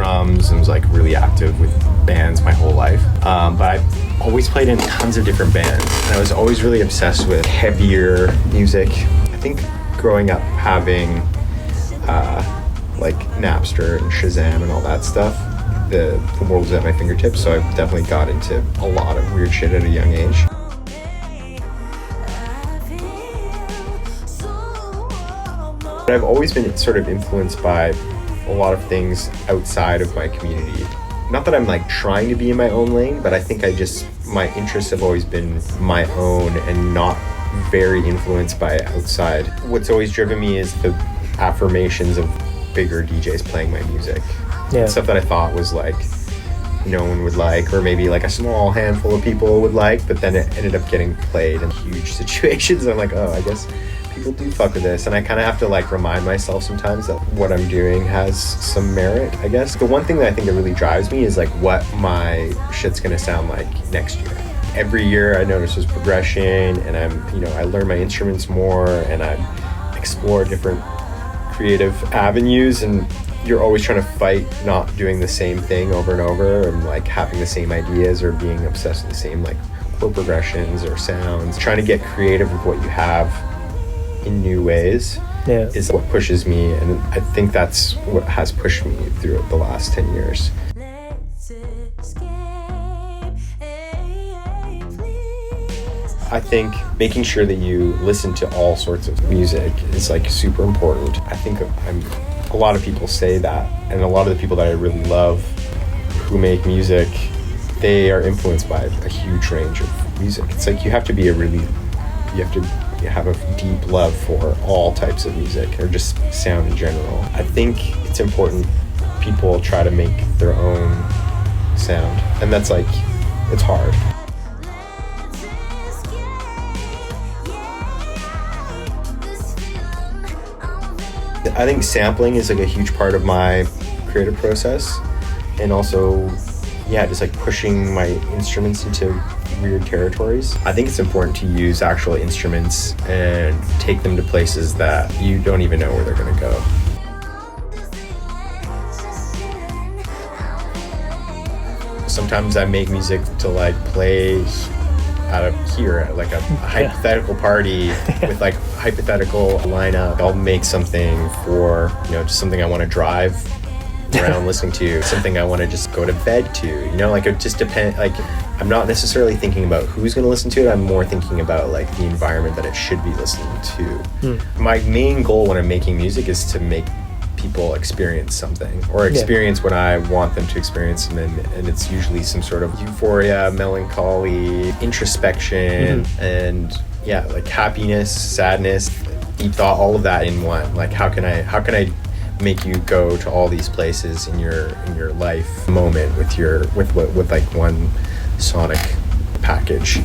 drums and was like really active with bands my whole life. But I've always played in tons of different bands, and I was always really obsessed with heavier music. I think growing up having like Napster and Shazam and all that stuff, the world was at my fingertips, so I definitely got into a lot of weird shit at a young age. But I've always been sort of influenced by a lot of things outside of my community. Not that I'm like trying to be in my own lane, but I think my interests have always been my own and not very influenced by outside. What's always driven me is the affirmations of bigger DJs playing my music. Yeah. Stuff that I thought was like no one would like, or maybe like a small handful of people would like, but then it ended up getting played in huge situations. I'm like, oh, I guess people do fuck with this, and I kind of have to like remind myself sometimes that what I'm doing has some merit, I guess. The one thing that I think that really drives me is like what my shit's gonna sound like next year. Every year I notice there's progression, and I learn my instruments more, and I explore different creative avenues, and you're always trying to fight not doing the same thing over and over, and like having the same ideas or being obsessed with the same like chord progressions or sounds. Trying to get creative with what you have in new ways is what pushes me, and I think that's what has pushed me through the last 10 years. I think making sure that you listen to all sorts of music is like super important. I think a lot of people say that, and a lot of the people that I really love who make music, they are influenced by a huge range of music. It's like you have to have a deep love for all types of music, or just sound in general. I think it's important people try to make their own sound, and that's like, it's hard. I think sampling is like a huge part of my creative process, and also, just like pushing my instruments into weird territories. I think it's important to use actual instruments and take them to places that you don't even know where they're gonna go. Sometimes I make music to like play out of here at like a hypothetical party with like hypothetical lineup. I'll make something for, just something I want to drive around listening to, something I want to just go to bed to, like it just depends. Like I'm not necessarily thinking about who's going to listen to it. I'm more thinking about like the environment that it should be listening to. My main goal when I'm making music is to make people experience something, or experience what I want them to experience, and it's usually some sort of euphoria, melancholy, introspection, and like happiness, sadness, deep thought, all of that in one. Like how can I make you go to all these places in your life moment with like one sonic package,